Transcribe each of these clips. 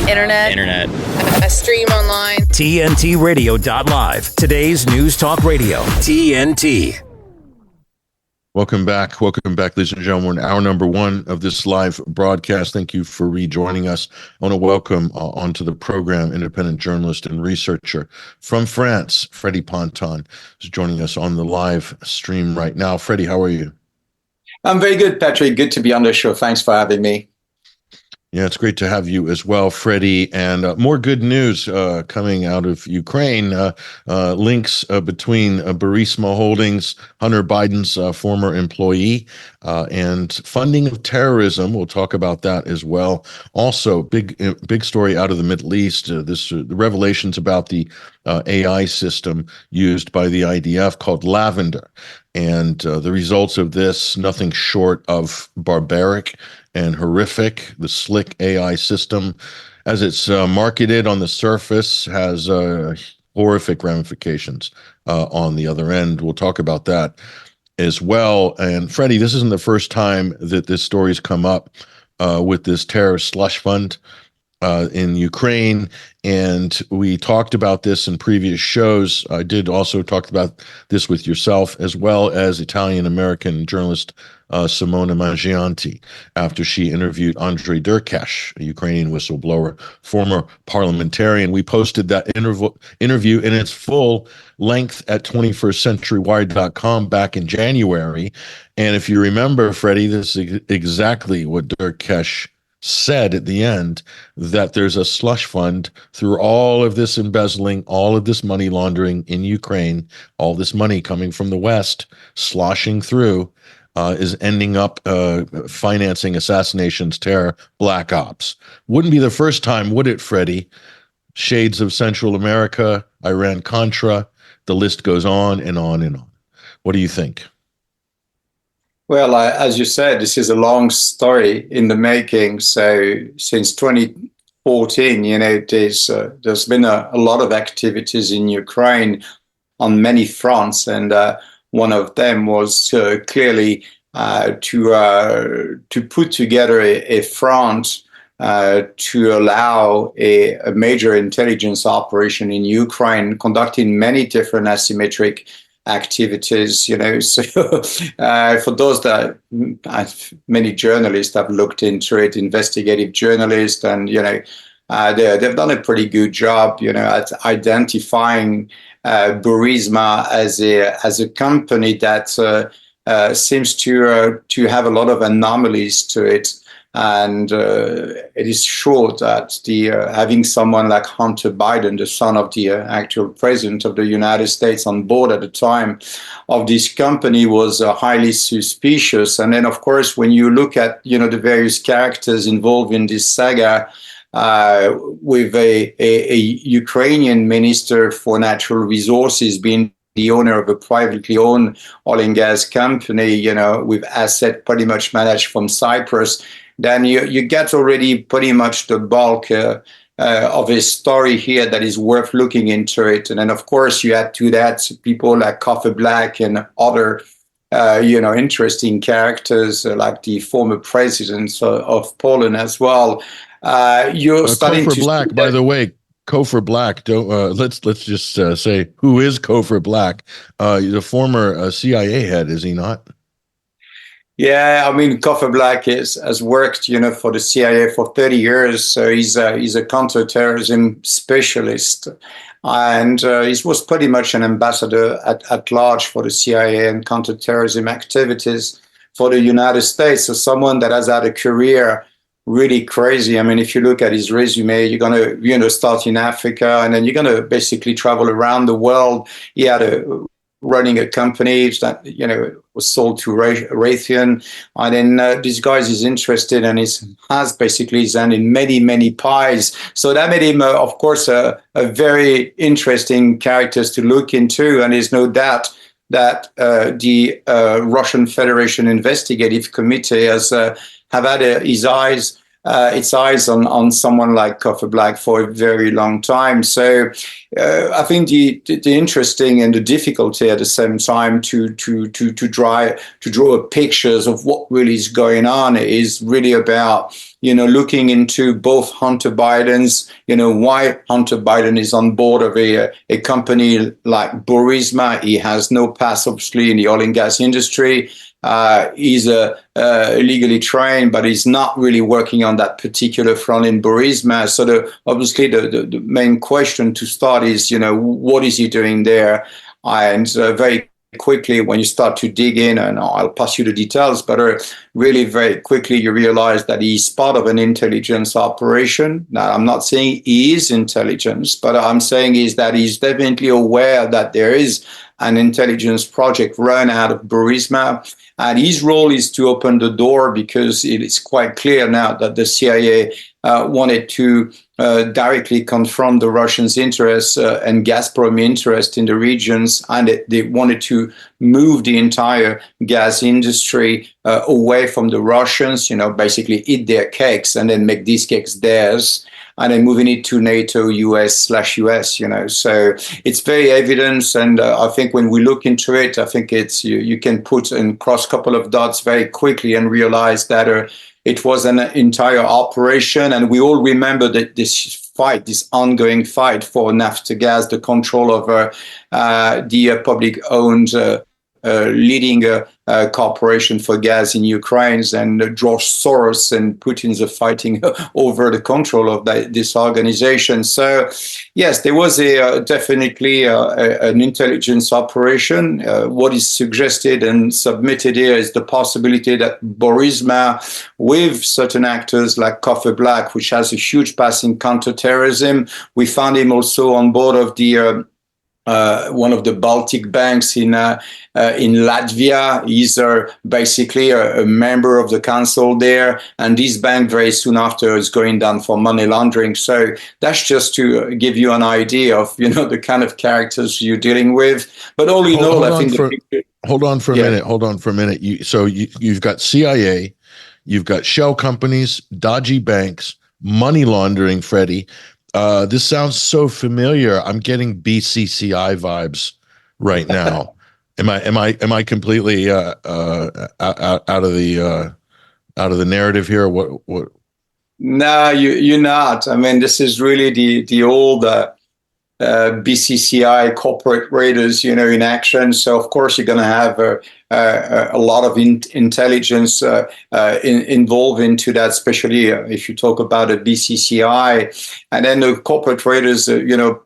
Internet. A stream online. TNTRadio.live. Today's News Talk Radio. TNT. Welcome back, ladies and gentlemen. Hour number one of this live broadcast. Thank you for rejoining us. I want to welcome onto the program independent journalist and researcher from France, Freddie Ponton, who's joining us on the live stream right now. Freddie, how are you? I'm very good, Patrick. Good to be on the show. Thanks for having me. Yeah, it's great to have you as well, Freddie. And more good news coming out of Ukraine. Links between Burisma Holdings, Hunter Biden's former employee, and funding of terrorism. We'll talk about that as well. Also, big story out of the Middle East. The revelations about the AI system used by the IDF called Lavender. And the results of this, nothing short of barbaric and horrific. The slick AI system, as it's marketed on the surface, has horrific ramifications on the other end. We'll talk about that as well. And Freddie, this isn't the first time that this story's come up with this terrorist slush fund in Ukraine. And we talked about this in previous shows. I did also talk about this with yourself, as well as Italian-American journalist Simona Mangianti, after she interviewed Andrei Derkash, a Ukrainian whistleblower, former parliamentarian. We posted that interview in its full length at 21stcenturywire.com back in January. And if you remember, Freddie, this is exactly what Derkash said at the end, that there's a slush fund through all of this embezzling, all of this money laundering in Ukraine, all this money coming from the West, sloshing through, is ending up financing assassinations, terror, black ops. Wouldn't be the first time, would it, Freddie? Shades of Central America, Iran-Contra, the list goes on and on and on. What do you think? Well, as you said, this is a long story in the making. So since 2014, there's been a lot of activities in Ukraine on many fronts. And one of them was clearly to put together a front to allow a major intelligence operation in Ukraine, conducting many different asymmetric activities, so for those that many journalists have looked into it, investigative journalists, and they've done a pretty good job, at identifying Burisma as a company that seems to have a lot of anomalies to it. And it is sure that having someone like Hunter Biden, the son of the actual president of the United States, on board at the time of this company was highly suspicious. And then, of course, when you look at the various characters involved in this saga, with a Ukrainian minister for natural resources being the owner of a privately owned oil and gas company, with assets pretty much managed from Cyprus, then you get already pretty much the bulk of a story here that is worth looking into it. And then, of course, you add to that people like Coffer Black and other, interesting characters like the former president of Poland as well. You're starting Coffer to Black, by the way. Coffer Black, let's just say, who is Coffer Black? The former CIA head, is he not? Yeah, I mean, Coffer Black has worked, for the CIA for 30 years. So he's a counterterrorism specialist, and he was pretty much an ambassador at large for the CIA and counterterrorism activities for the United States. So someone that has had a career really crazy. I mean, if you look at his resume, you're going to, start in Africa, and then you're going to basically travel around the world. He had running a company that, was sold to Raytheon. And then this guy is interested and has basically his hand in many, many pies. So that made him, of course, a very interesting character to look into. And there's no doubt that the Russian Federation Investigative Committee have had his eyes its eyes on someone like Coffer Black for a very long time. So I think the interesting and the difficulty at the same time to draw pictures of what really is going on is really about, looking into both Hunter Biden's, why Hunter Biden is on board of a company like Burisma. He has no past, obviously, in the oil and gas industry. He's legally trained, but he's not really working on that particular front in Burisma. So obviously the main question to start is, what is he doing there? And very quickly, when you start to dig in, and I'll pass you the details, but really very quickly you realize that he's part of an intelligence operation. Now, I'm not saying he is intelligence, but I'm saying is that he's definitely aware that there is an intelligence project run out of Burisma. And his role is to open the door, because it is quite clear now that the CIA wanted to directly confront the Russians' interests and Gazprom interest in the regions, and they wanted to move the entire gas industry away from the Russians, basically eat their cakes and then make these cakes theirs, and then moving it to NATO, US/US, So it's very evident, and I think when we look into it, I think it's you can put and cross a couple of dots very quickly and realize that it was an entire operation. And we all remember that this ongoing fight for Naftogaz, the control of the public-owned leading corporation for gas in Ukraine, and George Soros and Putin's fighting over the control of this organization. So, yes, there was definitely an intelligence operation. What is suggested and submitted here is the possibility that Burisma, with certain actors like Coffer Black, which has a huge past in counterterrorism, we found him also on board of the one of the Baltic banks in Latvia. He's basically a member of the council there, and this bank very soon after is going down for money laundering. So that's just to give you an idea of the kind of characters you're dealing with. But all in all, I think hold on for a minute. You've got CIA, you've got shell companies, dodgy banks, money laundering, Freddie. This sounds so familiar. I'm getting BCCI vibes right now. Am I completely out of the narrative here? What? No, you're not. I mean, this is really the old BCCI corporate raiders, in action. So of course you're going to have a lot of intelligence involved into that, especially if you talk about a BCCI, and then the corporate raiders,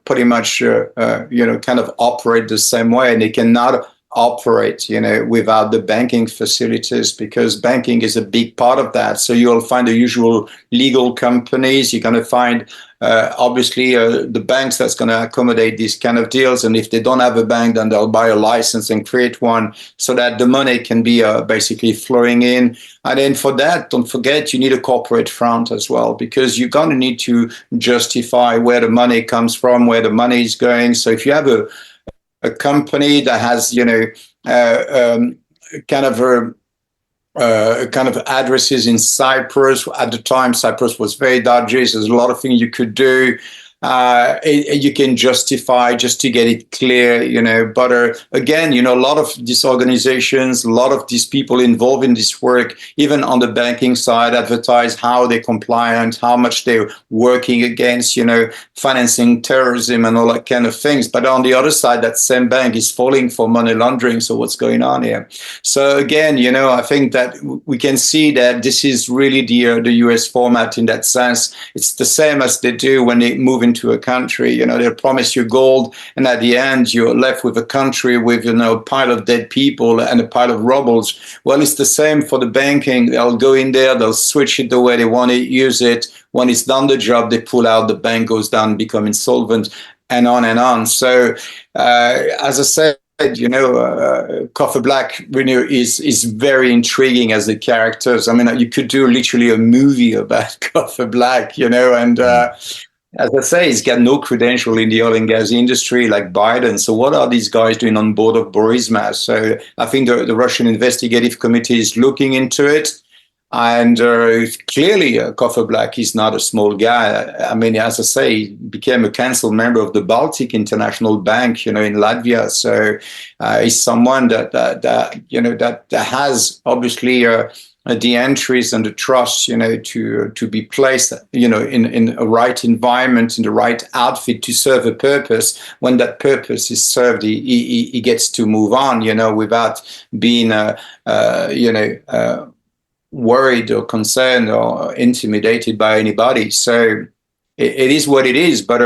pretty much, kind of operate the same way, and they cannot operate, without the banking facilities, because banking is a big part of that. So you'll find the usual legal companies. You're going to find, obviously, the banks that's going to accommodate these kind of deals. And if they don't have a bank, then they'll buy a license and create one so that the money can be basically flowing in. And then for that, don't forget, you need a corporate front as well, because you're going to need to justify where the money comes from, where the money is going. So if you have a company that has, kind of addresses in Cyprus. At the time, Cyprus was very dodgy. There's a lot of things you could do. You can justify just to get it clear, but again, a lot of these organizations, a lot of these people involved in this work, even on the banking side, advertise how they're compliant, how much they're working against, financing terrorism and all that kind of things. But on the other side, that same bank is falling for money laundering. So what's going on here? So again, I think that we can see that this is really the US format in that sense. It's the same as they do when they move into a country. They'll promise you gold, and at the end you're left with a country with a pile of dead people and a pile of rubbles. Well, it's the same for the banking. They'll go in there, they'll switch it the way they want to use it. When it's done the job, they pull out, the bank goes down, become insolvent, and on and on. So as I said, Coffer Black is very intriguing as a character. I mean, you could do literally a movie about Coffer Black, and as I say, he's got no credential in the oil and gas industry like Biden. So what are these guys doing on board of Burisma? So I think the Russian Investigative Committee is looking into it. And clearly, Koffer Black is not a small guy. I mean, as I say, he became a council member of the Baltic International Bank, in Latvia. So he's someone that has obviously the entries and the trust, to be placed, in a right environment, in the right outfit to serve a purpose. When that purpose is served, he gets to move on, without being, worried or concerned or intimidated by anybody. So it is what it is. But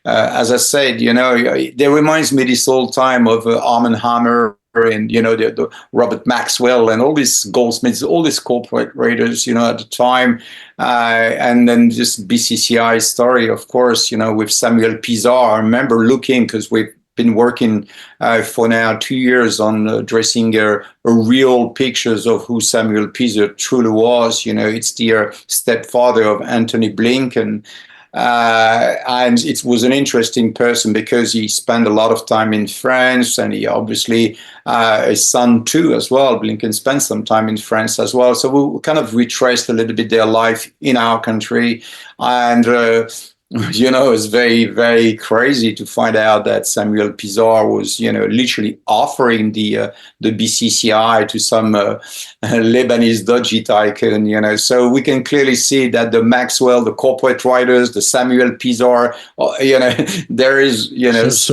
as I said, there reminds me this whole time of Arm & Hammer and, the Robert Maxwell and all these goldsmiths, all these corporate raiders, at the time. And then just BCCI story, of course, with Samuel Pizar. I remember looking, because we've been working for now 2 years on dressing a real pictures of who Samuel Pizar truly was. It's the stepfather of Antony Blinken. And it was an interesting person because he spent a lot of time in France, and he obviously, his son too as well, Blinken spent some time in France as well. So we kind of retraced a little bit their life in our country. And it's very, very crazy to find out that Samuel Pizar was, literally offering the BCCI to some Lebanese dodgy tycoon, So we can clearly see that the Maxwell, the corporate writers, the Samuel Pizar, there is, just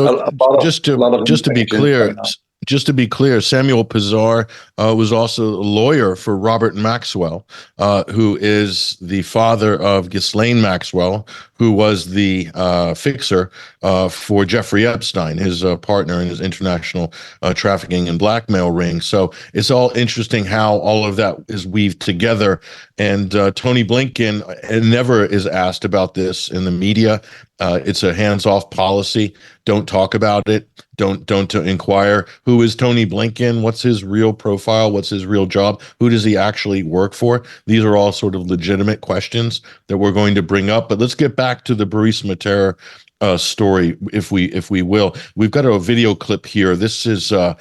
to be clear. Just to be clear, Samuel Pizar was also a lawyer for Robert Maxwell, who is the father of Ghislaine Maxwell, who was the fixer for Jeffrey Epstein, his partner in his international trafficking and blackmail ring. So it's all interesting how all of that is weaved together. And Tony Blinken never is asked about this in the media. It's a hands-off policy. Don't talk about it. Don't inquire. Who is Tony Blinken? What's his real profile? What's his real job? Who does he actually work for? These are all sort of legitimate questions that we're going to bring up. But let's get back to the Burisma terror story, if we will. We've got a video clip here. This is a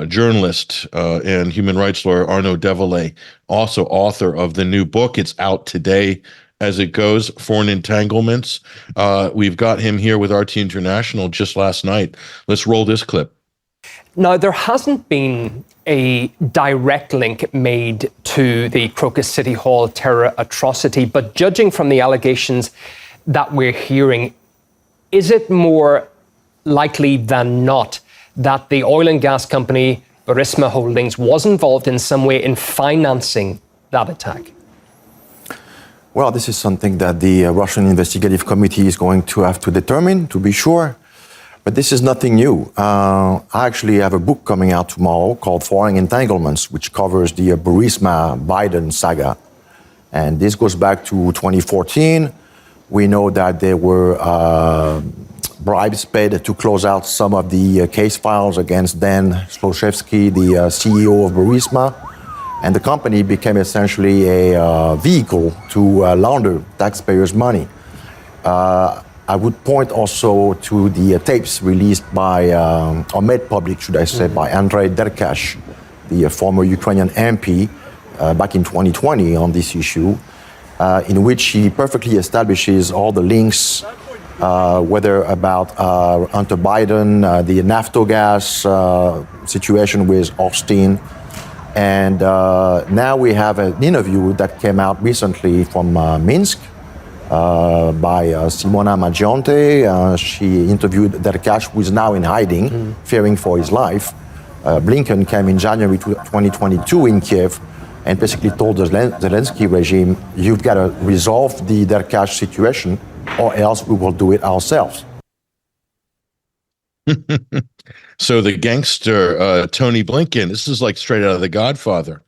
journalist and human rights lawyer Arnaud Devalet, also author of the new book. It's out today as it goes, Foreign Entanglements. We've got him here with RT International just last night. Let's roll this clip. Now, there hasn't been a direct link made to the Crocus City Hall terror atrocity, but judging from the allegations that we're hearing, is it more likely than not that the oil and gas company Burisma Holdings was involved in some way in financing that attack? Well, this is something that the Russian Investigative Committee is going to have to determine, to be sure. But this is nothing new. I actually have a book coming out tomorrow called Foreign Entanglements, which covers the Burisma-Biden saga. And this goes back to 2014. We know that there were bribes paid to close out some of the case files against Dan Sloshevsky, the CEO of Burisma. And the company became essentially a vehicle to launder taxpayers' money. I would point also to the tapes released by, or made public, should I say, by Andrei Derkash, the former Ukrainian MP, back in 2020 on this issue, in which he perfectly establishes all the links, whether about Hunter Biden, the Naftogaz situation with Austin. And now we have an interview that came out recently from Minsk by Simona Magionte. She interviewed Derkash, who is now in hiding, fearing for his life. Blinken came in January 2022 in Kiev and basically told the Zelensky regime, you've got to resolve the Derkash situation or else we will do it ourselves. So the gangster, Tony Blinken, this is like straight out of The Godfather,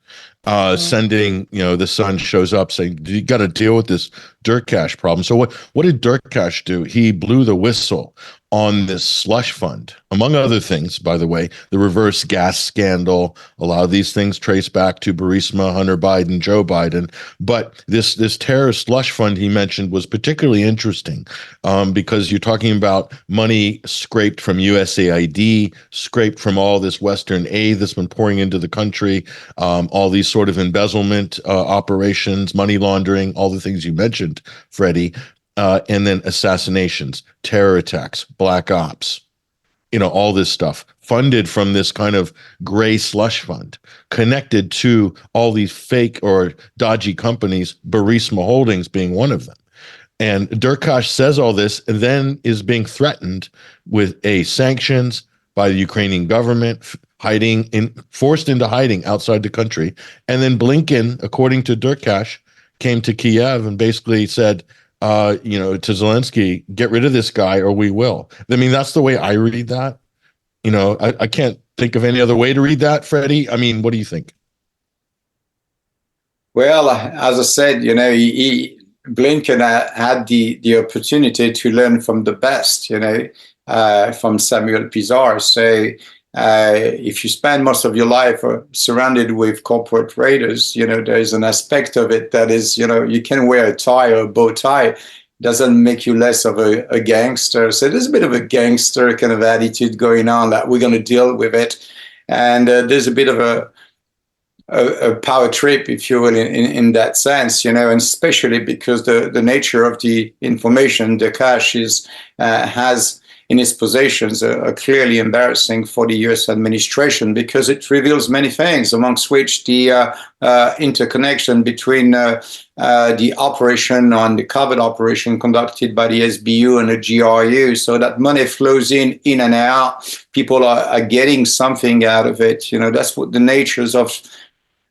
sending, the son shows up saying, you got to deal with this Derkash problem. So what did Derkash do? He blew the whistle on this slush fund, among other things, by the way, the reverse gas scandal. A lot of these things trace back to Burisma, Hunter Biden, Joe Biden. But this terror slush fund he mentioned was particularly interesting because you're talking about money scraped from USAID ID scraped from all this Western aid that's been pouring into the country, all these sort of embezzlement operations, money laundering, all the things you mentioned, Freddie, and then assassinations, terror attacks, black ops, all this stuff funded from this kind of gray slush fund connected to all these fake or dodgy companies, Burisma Holdings being one of them. And Derkach says all this and then is being threatened with sanctions by the Ukrainian government, forced into hiding outside the country. And then Blinken, according to Derkach, came to Kiev and basically said, to Zelensky, get rid of this guy or we will. I mean, that's the way I read that. I can't think of any other way to read that, Freddie. I mean, what do you think? Well, as I said, Blinken had the opportunity to learn from the best, from Samuel Pizarro. So if you spend most of your life surrounded with corporate raiders, there's an aspect of it that is, you can wear a tie or a bow tie. Doesn't make you less of a gangster. So there's a bit of a gangster kind of attitude going on that we're going to deal with it. And there's a bit of a power trip, if you will, in that sense, and especially because the nature of the information Derkach has in his possessions are clearly embarrassing for the U.S. administration because it reveals many things, amongst which the interconnection between the operation on the covert operation conducted by the SBU and the GRU, so that money flows in and out. People are getting something out of it. That's what the natures of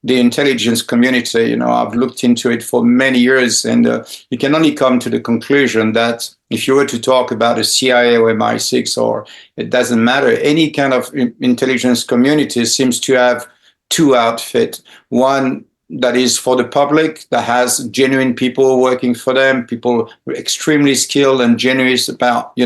the intelligence community. I've looked into it for many years, and you can only come to the conclusion that if you were to talk about a CIA or MI6, or it doesn't matter, any kind of intelligence community seems to have two outfits. One that is for the public, that has genuine people working for them, people extremely skilled and genuine about,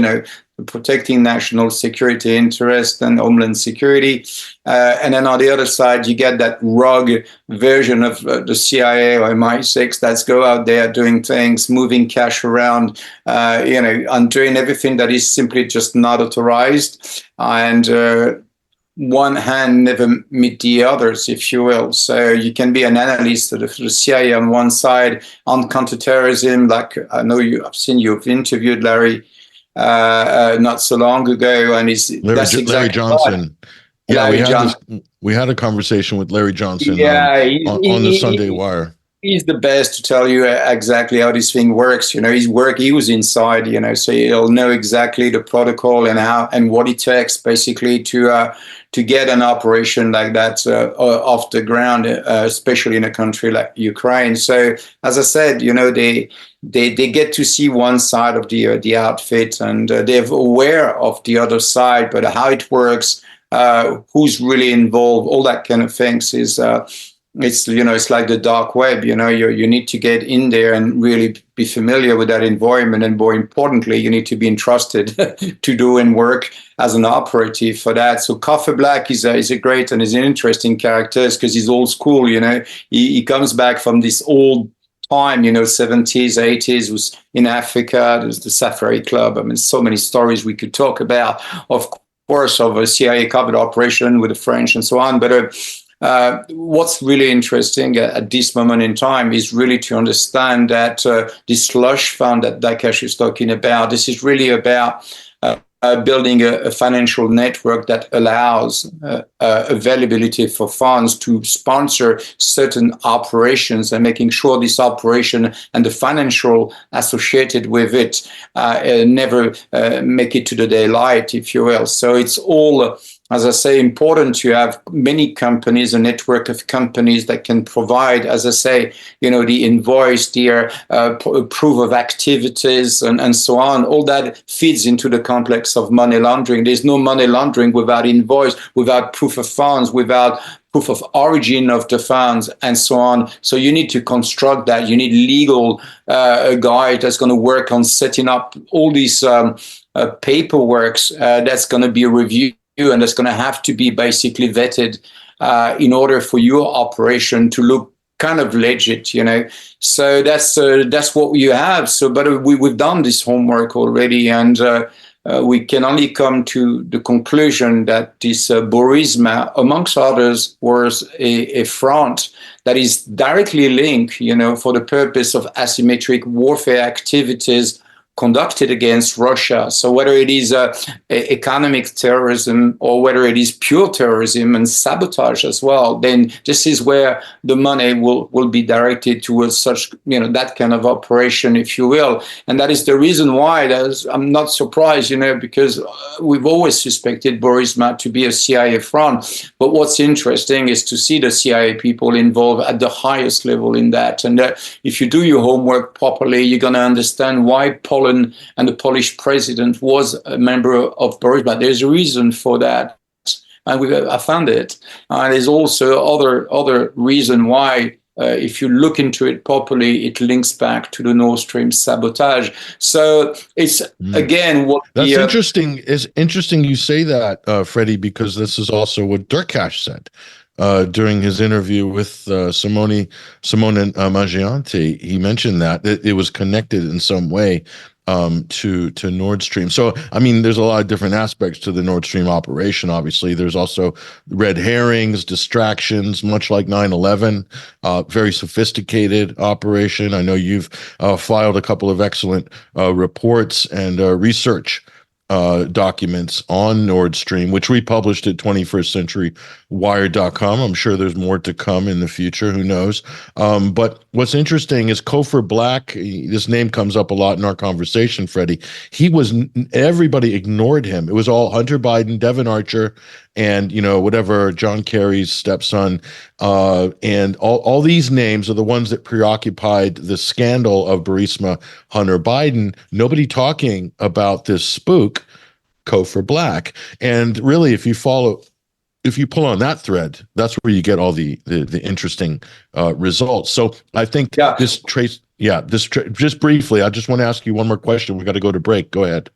protecting national security interest and homeland security. And then on the other side, you get that rogue version of the CIA or MI6 that's go out there doing things, moving cash around, and doing everything that is simply just not authorized. And one hand never meet the others, if you will. So you can be an analyst of the CIA on one side, on counterterrorism, like I know I've seen you've interviewed Larry not so long ago, and Larry Johnson. Yeah, we had a conversation with Larry Johnson on the Sunday Wire. He's the best to tell you exactly how this thing works. He was inside, so he'll know exactly the protocol and how and what it takes basically to get an operation like that off the ground, especially in a country like Ukraine. So, as I said, they get to see one side of the outfit, and they're aware of the other side, but how it works, who's really involved, all that kind of things is. It's like the dark web. You need to get in there and really be familiar with that environment, and more importantly, you need to be entrusted to do and work as an operative for that. So Coffee Black is a great and is an interesting character because he's old school. He comes back from this old time, 70s, 80s, was in Africa. There's the Safari Club. I mean, so many stories we could talk about, of course, of a CIA covert operation with the French and so on, but. What's really interesting at this moment in time is really to understand that this slush fund that Derkach is talking about, this is really about building a financial network that allows availability for funds to sponsor certain operations and making sure this operation and the financial associated with it never make it to the daylight, if you will. So it's all as I say, important to have many companies, a network of companies that can provide, as I say, the invoice, the proof of activities, and so on. All that feeds into the complex of money laundering. There's no money laundering without invoice, without proof of funds, without proof of origin of the funds, and so on. So you need to construct that. You need legal guide that's going to work on setting up all these paperworks that's going to be reviewed, and that's going to have to be basically vetted in order for your operation to look kind of legit, So that's what you have. So, but we've done this homework already, and we can only come to the conclusion that this Burisma, amongst others, was a front that is directly linked, for the purpose of asymmetric warfare activities conducted against Russia. So whether it is economic terrorism or whether it is pure terrorism and sabotage as well, then this is where the money will be directed towards such, that kind of operation, if you will. And that is the reason why I'm not surprised, because we've always suspected Burisma to be a CIA front. But what's interesting is to see the CIA people involved at the highest level in that. And if you do your homework properly, you're going to understand why Poland and the Polish president was a member of Burisma. There's a reason for that, and I found it. There's also other reason why. If you look into it properly, it links back to the Nord Stream sabotage. So it's again what that's interesting. It's interesting you say that, Freddie, because this is also what Durkash said. During his interview with Simone Mangiante, he mentioned that it was connected in some way to Nord Stream. So, I mean, there's a lot of different aspects to the Nord Stream operation. Obviously, there's also red herrings, distractions, much like 9/11. Very sophisticated operation. I know you've filed a couple of excellent reports and research documents on Nord Stream, which we published at 21stcenturywire.com. I'm sure there's more to come in the future. Who knows? But what's interesting is Cofer Black. This name comes up a lot in our conversation, Freddie. Everybody ignored him. It was all Hunter Biden, Devin Archer, and whatever, John Kerry's stepson, and all these names are the ones that preoccupied the scandal of Burisma, Hunter Biden. Nobody talking about this spook, Cofer Black. And really, if you pull on that thread, that's where you get all the interesting results. So I think just briefly, I just want to ask you one more question. We got to go to break. Go ahead.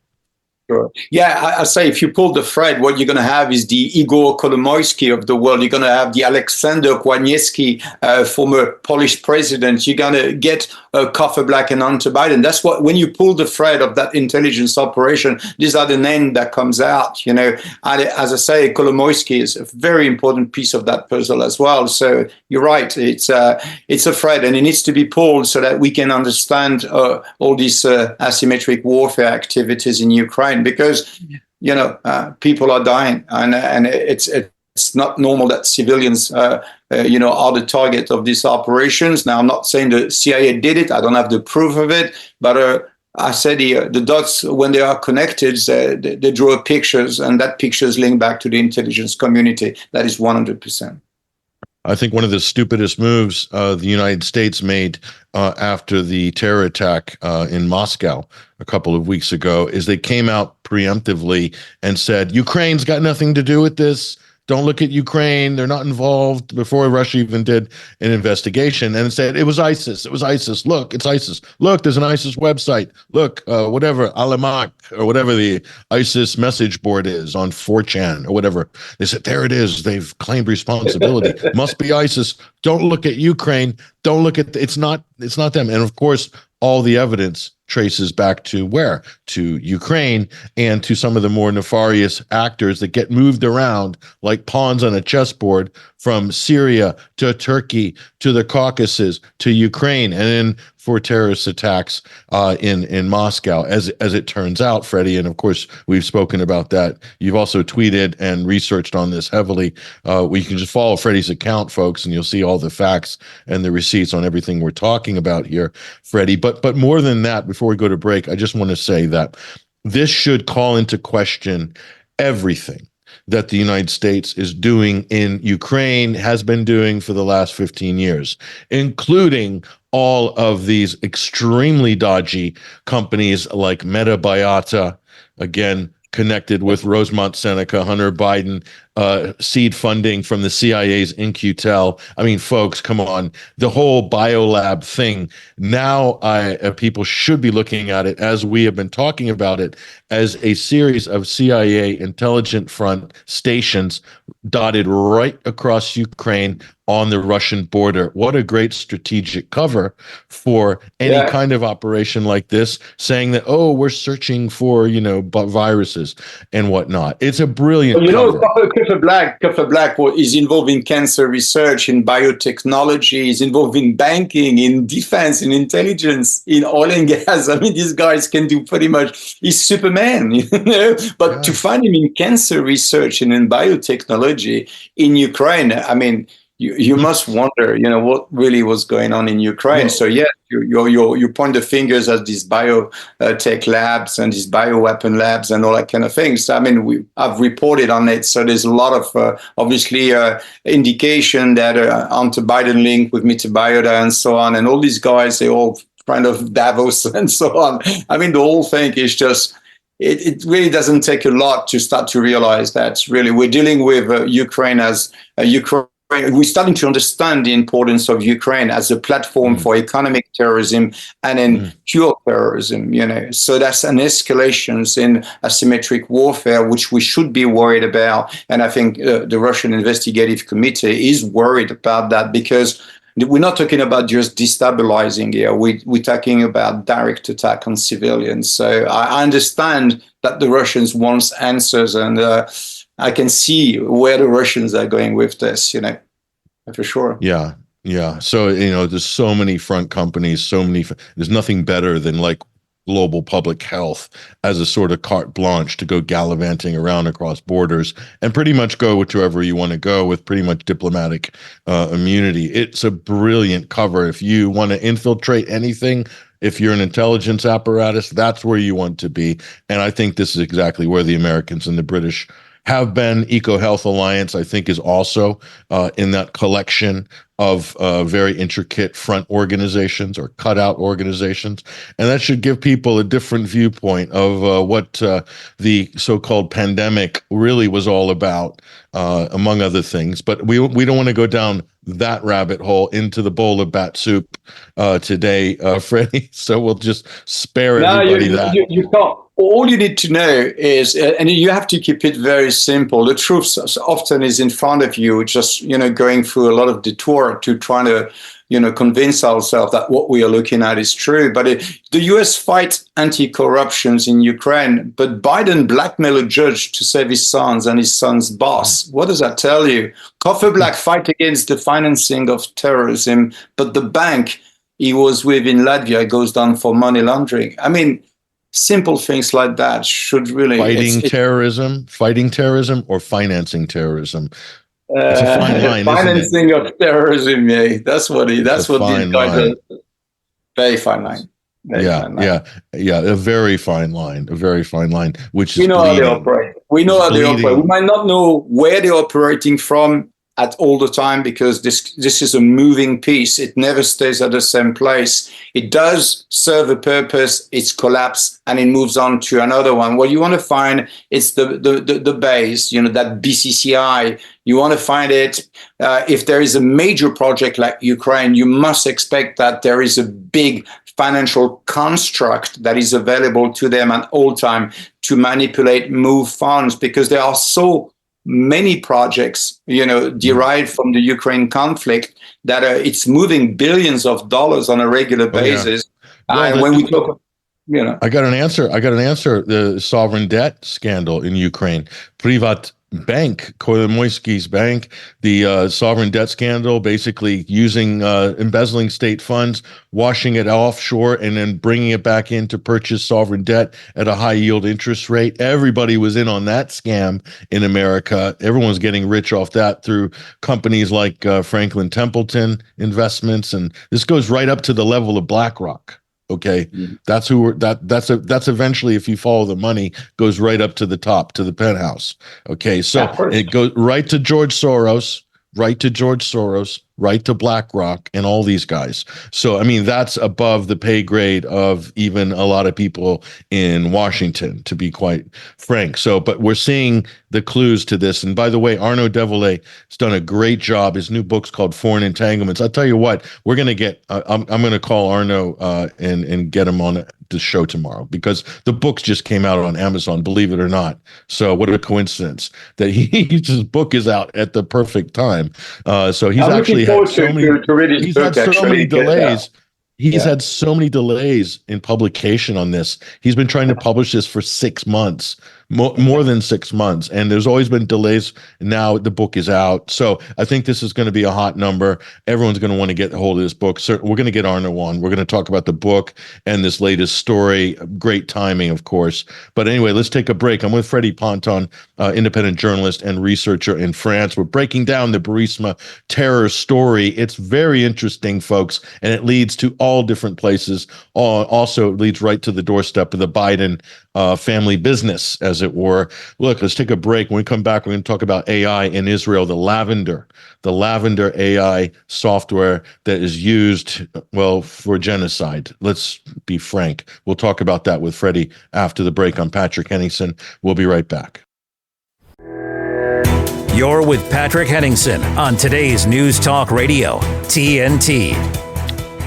Sure. Yeah, I say if you pull the thread, what you're going to have is the Igor Kolomoisky of the world. You're going to have the Aleksander Kłaniewski, former Polish president. You're going to get Cofer Black and Hunter Biden. That's what, when you pull the thread of that intelligence operation, these are the names that comes out. And as I say, Kolomoisky is a very important piece of that puzzle as well. So you're right. It's a thread, and it needs to be pulled so that we can understand all these asymmetric warfare activities in Ukraine. Because people are dying, and it's not normal that civilians are the target of these operations. Now, I'm not saying the CIA did it. I don't have the proof of it, but I said the dots, when they are connected, they draw pictures, and that pictures link back to the intelligence community. That is 100%. I think one of the stupidest moves the United States made after the terror attack in Moscow a couple of weeks ago is they came out preemptively and said, Ukraine's got nothing to do with this. Don't look at Ukraine. They're not involved, before Russia even did an investigation, and said it was ISIS. It was ISIS. Look, it's ISIS. Look, there's an ISIS website. Look, whatever, Alamak, or whatever the ISIS message board is on 4chan or whatever. They said, there it is. They've claimed responsibility. Must be ISIS. Don't look at Ukraine. Don't look at, it's not them. And of course, all the evidence traces back to where? To Ukraine and to some of the more nefarious actors that get moved around like pawns on a chessboard from Syria to Turkey to the Caucasus to Ukraine, and then for terrorist attacks in Moscow, as it turns out, Freddie. And of course, we've spoken about that. You've also tweeted and researched on this heavily. You can just follow Freddie's account, folks, and you'll see all the facts and the receipts on everything we're talking about here, Freddie. But more than that, before we go to break, I just want to say that this should call into question everything that the United States is doing in Ukraine, has been doing for the last 15 years, including all of these extremely dodgy companies like Meta Biota, again, connected with Rosemont Seneca, Hunter Biden, seed funding from the CIA's In-Q-Tel. I mean, folks, come on. The whole biolab thing, now people should be looking at it, as we have been talking about it, as a series of CIA intelligent front stations dotted right across Ukraine on the Russian border. What a great strategic cover for any kind of operation like this, saying that, oh, we're searching for, viruses and whatnot. It's a brilliant cover. Copper Black is involved in cancer research, in biotechnology, is involved in banking, in defense, in intelligence, in oil and gas. I mean, these guys can do pretty much, he's Superman, But to find him in cancer research and in biotechnology in Ukraine, I mean, you must wonder, what really was going on in Ukraine. Well, so you point the fingers at these biotech labs and these bioweapon labs and all that kind of things. So, I mean, I've reported on it. So there's a lot of obviously indication that anti-Biden link with Metabiota and so on, and all these guys, they all kind of Davos and so on. I mean, the whole thing is just. It really doesn't take a lot to start to realize that really we're dealing with Ukraine as Ukraine. We're starting to understand the importance of Ukraine as a platform for economic terrorism and in pure terrorism, So that's an escalation in asymmetric warfare, which we should be worried about. And I think the Russian Investigative Committee is worried about that, because we're not talking about just destabilizing here. We're talking about direct attack on civilians. So I understand that the Russians want answers, and I can see where the Russians are going with this, for sure. Yeah. So, there's so many front companies, there's nothing better than like global public health as a sort of carte blanche to go gallivanting around across borders and pretty much go wherever you want to go with pretty much diplomatic immunity. It's a brilliant cover. If you want to infiltrate anything, if you're an intelligence apparatus, that's where you want to be. And I think this is exactly where the Americans and the British have been. EcoHealth Alliance, I think, is also in that collection of very intricate front organizations or cutout organizations. And that should give people a different viewpoint of what the so-called pandemic really was all about, among other things. But we don't want to go down that rabbit hole into the bowl of bat soup today, Freddie. So we'll just spare everybody that. You can't. All you need to know is, and you have to keep it very simple. The truth often is in front of you, just, going through a lot of detour to try to, convince ourselves that what we are looking at is true. But the US fight anti-corruptions in Ukraine, but Biden blackmailed a judge to save his sons and his son's boss. What does that tell you? Coffer Black fight against the financing of terrorism, but the bank he was with in Latvia goes down for money laundering. I mean, simple things like that should really fighting terrorism or financing terrorism. It's a fine line, financing of terrorism. That's what these guys are. Very fine line. A very fine line. Which is we know how they operate. We might not know where they're operating from at all the time, because this is a moving piece. It never stays at the same place. It does serve a purpose, it's collapsed, and it moves on to another one. What you want to find is the base, that BCCI. You want to find it. If there is a major project like Ukraine, you must expect that there is a big financial construct that is available to them at all time to manipulate, move funds, because there are so many projects, derived from the Ukraine conflict that it's moving billions of dollars on a regular basis. And when we talk, I got an answer. The sovereign debt scandal in Ukraine, Privat Bank, Kolomoisky's bank, the sovereign debt scandal, basically using embezzling state funds, washing it offshore, and then bringing it back in to purchase sovereign debt at a high yield interest rate. Everybody was in on that scam in America. Everyone's getting rich off that through companies like Franklin Templeton Investments, and this goes right up to the level of BlackRock. Okay, that's eventually, if you follow the money, goes right up to the top, to the penthouse. Okay, so it goes right to George Soros, right to BlackRock and all these guys. So, I mean, that's above the pay grade of even a lot of people in Washington, to be quite frank. So, but we're seeing the clues to this. And by the way, Arnaud Devolay has done a great job. His new book's called Foreign Entanglements. I'll tell you what, we're going to get, I'm going to call Arnaud and get him on the show tomorrow, because the books just came out on Amazon, believe it or not. So what a coincidence that his book is out at the perfect time. So he's actually had so many delays. He's had so many delays in publication on this. He's been trying to publish this for 6 months, more than 6 months. And there's always been delays. Now the book is out. So I think this is going to be a hot number. Everyone's going to want to get a hold of this book. So we're going to get Arnaud on. We're going to talk about the book and this latest story. Great timing, of course. But anyway, let's take a break. I'm with Freddie Ponton, independent journalist and researcher in France. We're breaking down the Burisma terror story. It's very interesting, folks, and it leads to all different places. Also, it leads right to the doorstep of the Biden family business, as it were. Look, let's take a break. When we come back, we're going to talk about AI in Israel, the Lavender AI software that is used, well, for genocide. Let's be frank. We'll talk about that with Freddie after the break. I'm Patrick Henningsen. We'll be right back. You're with Patrick Henningsen on today's News Talk Radio, TNT.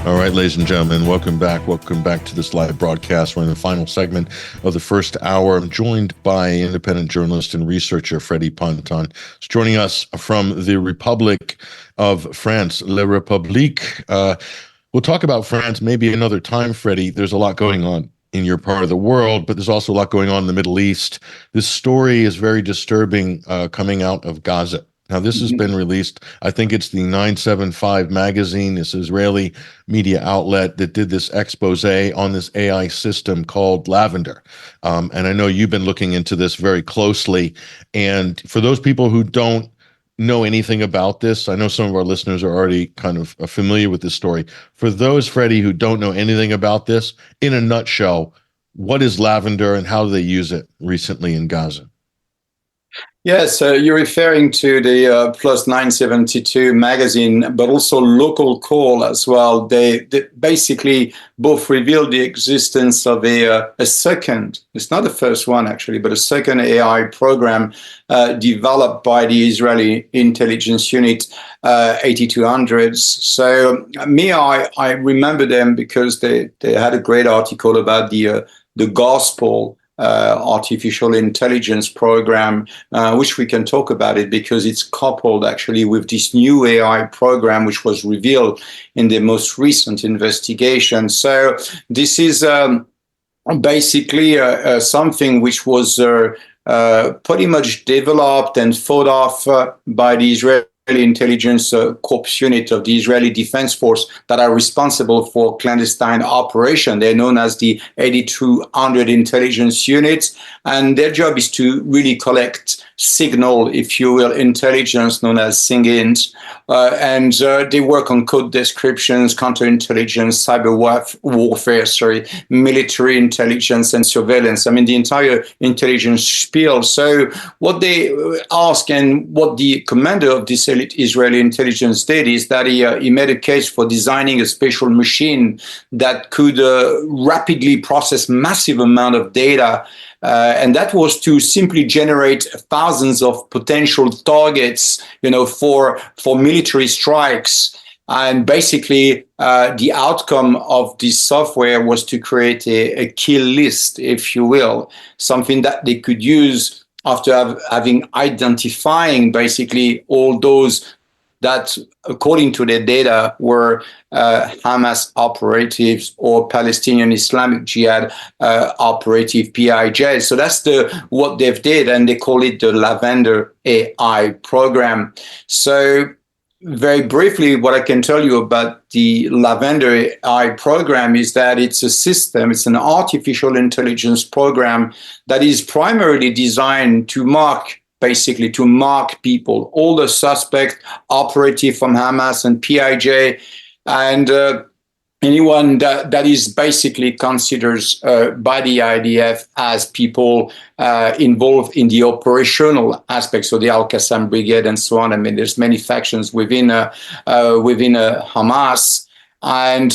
All right, ladies and gentlemen, welcome back. Welcome back to this live broadcast. We're in the final segment of the first hour. I'm joined by independent journalist and researcher Freddie Ponton. He's joining us from the Republic of France, La République. We'll talk about France maybe another time, Freddie. There's a lot going on in your part of the world, but there's also a lot going on in the Middle East. This story is very disturbing coming out of Gaza. Now, this has been released. I think it's the 975 magazine, this Israeli media outlet, that did this expose on this AI system called Lavender. And I know you've been looking into this very closely. And for those people who don't know anything about this, I know some of our listeners are already kind of familiar with this story. For those, Freddie, who don't know anything about this, in a nutshell, what is Lavender and how do they use it recently in Gaza? Yes, you're referring to the Plus 972 magazine, but also Local Call as well. They basically both revealed the existence of a second, it's not the first one actually, but a second AI program developed by the Israeli intelligence unit 8200s. So I remember them because they had a great article about the gospel artificial intelligence program, which we can talk about it because it's coupled actually with this new AI program, which was revealed in the most recent investigation. So this is basically something which was pretty much developed and thought of by the Israeli intelligence corps unit of the Israeli Defense Force that are responsible for clandestine operation. They're known as the 8200 intelligence units, and their job is to really collect signal, if you will, intelligence known as SIGINT, and they work on code descriptions, counterintelligence, cyber warfare, military intelligence and surveillance. I mean, the entire intelligence spiel. So what they ask and what the commander of this Israeli intelligence did is that he made a case for designing a special machine that could rapidly process massive amount of data. And that was to simply generate thousands of potential targets, for military strikes. And basically, the outcome of this software was to create a kill list, if you will, something that they could use after having identifying basically all those that, according to their data, were Hamas operatives or Palestinian Islamic Jihad operative PIJ. So that's what they've did, and they call it the Lavender AI program. So very briefly, what I can tell you about the Lavender AI program is that it's a system, it's an artificial intelligence program that is primarily designed to mark people, all the suspect operative from Hamas and PIJ, and anyone that is basically considers by the IDF as people involved in the operational aspects, so the Al-Qassam Brigade and so on. I mean, there's many factions within Hamas. And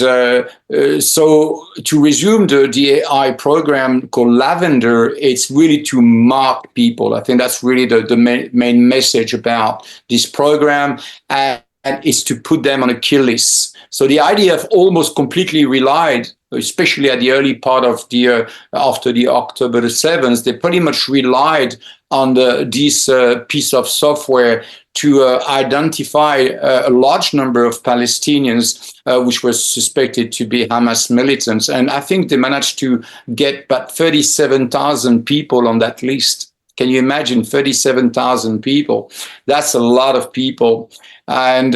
so to resume the AI program called Lavender, it's really to mark people. I think that's really the main message about this program, and is to put them on a kill list. So the IDF almost completely relied, especially at the early part of the after the October the 7th, they pretty much relied on this piece of software to identify a large number of Palestinians which were suspected to be Hamas militants. And I think they managed to get about 37,000 people on that list. Can you imagine 37,000 people? That's a lot of people. And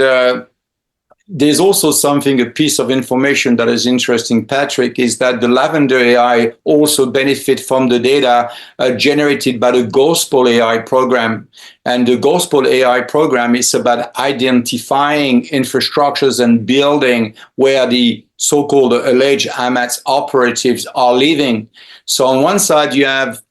there's also a piece of information that is interesting, Patrick, is that the Lavender AI also benefit from the data generated by the Gospel AI program. And the Gospel AI program is about identifying infrastructures and building where the so-called alleged Hamas operatives are living. So on one side, you have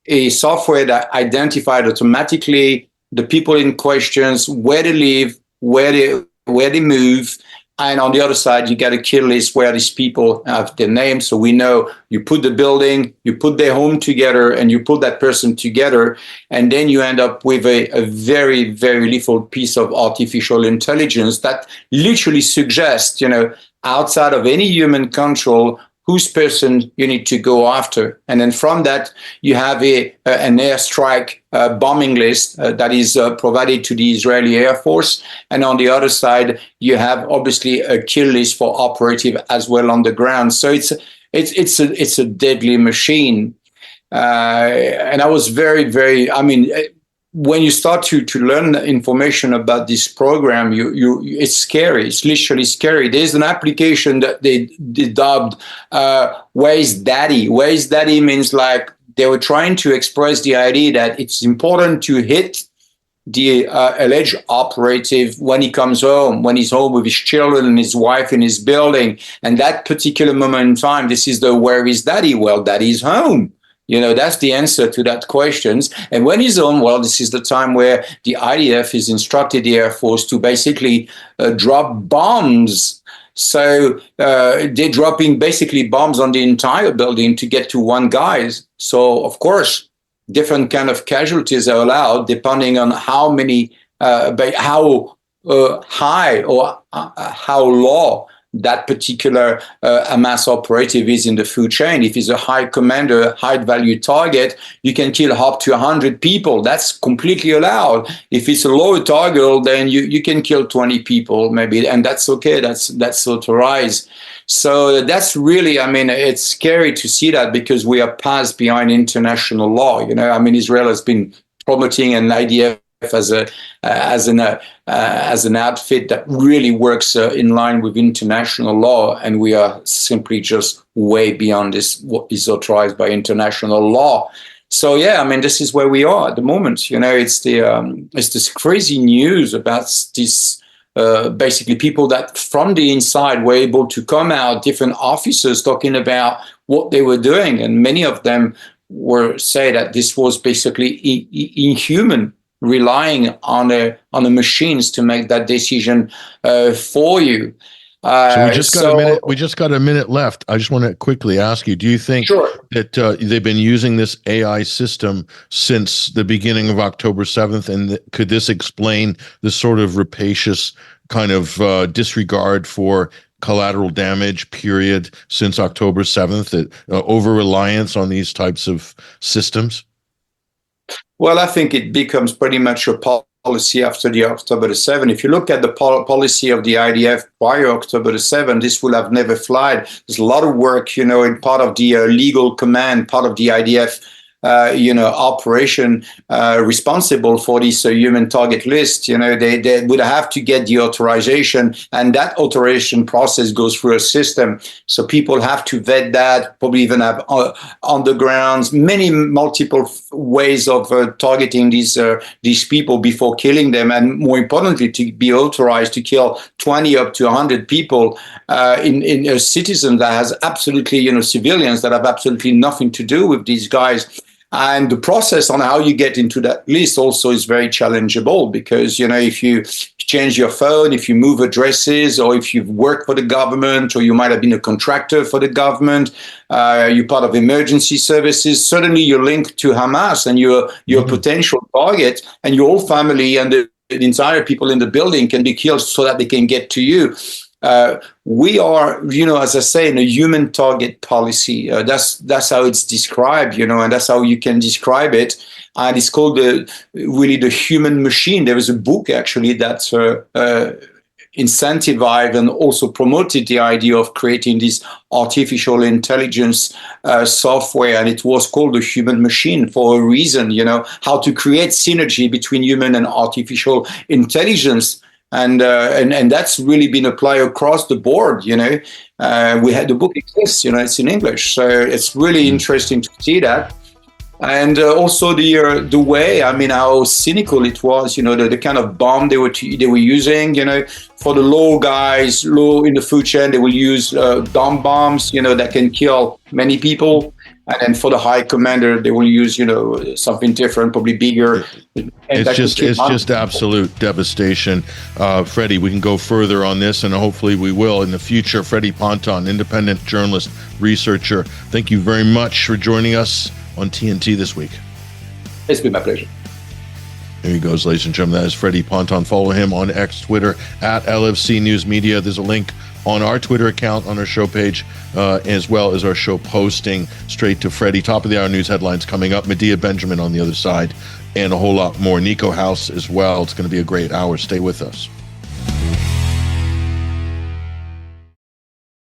a software that identified automatically the people in questions, where they live, where they move, and on the other side, you get a kill list where these people have their names. So we know you put the building, you put their home together, and you put that person together, and then you end up with a very, very lethal piece of artificial intelligence that literally suggests, outside of any human control, whose person you need to go after. And then from that, you have an airstrike bombing list that is provided to the Israeli Air Force. And on the other side, you have obviously a kill list for operative as well on the ground. So it's a deadly machine. And I was very, very, when you start to learn information about this program, it's scary. It's literally scary. There's an application that they dubbed Where's Daddy? Where's Daddy means like they were trying to express the idea that it's important to hit the alleged operative when he comes home, when he's home with his children and his wife in his building. And that particular moment in time, this is the where is Daddy? Well, Daddy's home. That's the answer to that questions. And when he's on, well, this is the time where the IDF has instructed the Air Force to basically drop bombs. So they're dropping basically bombs on the entire building to get to one guy. So, of course, different kind of casualties are allowed depending on how many, how high or how low that particular Hamas operative is in the food chain. If he's a high commander, high value target, you can kill up to 100 people. That's completely allowed. If it's a low target, then you can kill 20 people maybe, and that's okay. That's authorized. So that's really, it's scary to see that because we are past behind international law. Israel has been promoting an IDF as an outfit that really works in line with international law, and we are simply just way beyond what is authorized by international law. So this is where we are at the moment. It's this crazy news about this. Basically, people that from the inside were able to come out, different officers talking about what they were doing, and many of them say that this was basically inhuman. Relying on the machines to make that decision for you. So we just got a minute. We just got a minute left. I just want to quickly ask you: do you think that they've been using this AI system since the beginning of October 7th, and could this explain the sort of rapacious kind of disregard for collateral damage period since October 7th? Over reliance on these types of systems? Well, I think it becomes pretty much a policy after the October the 7th. If you look at the policy of the IDF prior October the 7th, this would have never flied. There's a lot of work, in part of the legal command, part of the IDF operation responsible for this human target list. They would have to get the authorization, and that authorization process goes through a system. So people have to vet that, probably even have undergrounds, many multiple ways of targeting these people before killing them, and more importantly, to be authorized to kill 20 up to 100 people in a citizen that has absolutely, civilians that have absolutely nothing to do with these guys. And the process on how you get into that list also is very challengeable, because, if you change your phone, if you move addresses, or if you've worked for the government, or you might have been a contractor for the government, you're part of emergency services, suddenly you're linked to Hamas and you're a potential target, and your whole family and the entire people in the building can be killed so that they can get to you. We are, as I say, in a human target policy. That's how it's described, and that's how you can describe it. And it's called the human machine. There was a book actually that incentivized and also promoted the idea of creating this artificial intelligence software, and it was called the human machine for a reason. How to create synergy between human and artificial intelligence. And that's really been applied across the board. We had the book exists. It's in English, so it's really interesting to see that. And also the way, how cynical it was. The kind of bomb they were using. For the low guys, low in the food chain, they will use dumb bombs. That can kill many people. And then for the high commander, they will use, something different, probably bigger. It's just absolute devastation. Freddie, we can go further on this, and hopefully we will in the future. Freddie Ponton, independent journalist, researcher. Thank you very much for joining us on TNT this week. It's been my pleasure. There he goes, ladies and gentlemen. That is Freddie Ponton. Follow him on X, Twitter, at LFC News Media. There's a link on our Twitter account, on our show page, as well as our show posting straight to Freddie. Top of the hour news headlines coming up. Medea Benjamin on the other side, and a whole lot more. Nico House as well. It's going to be a great hour. Stay with us.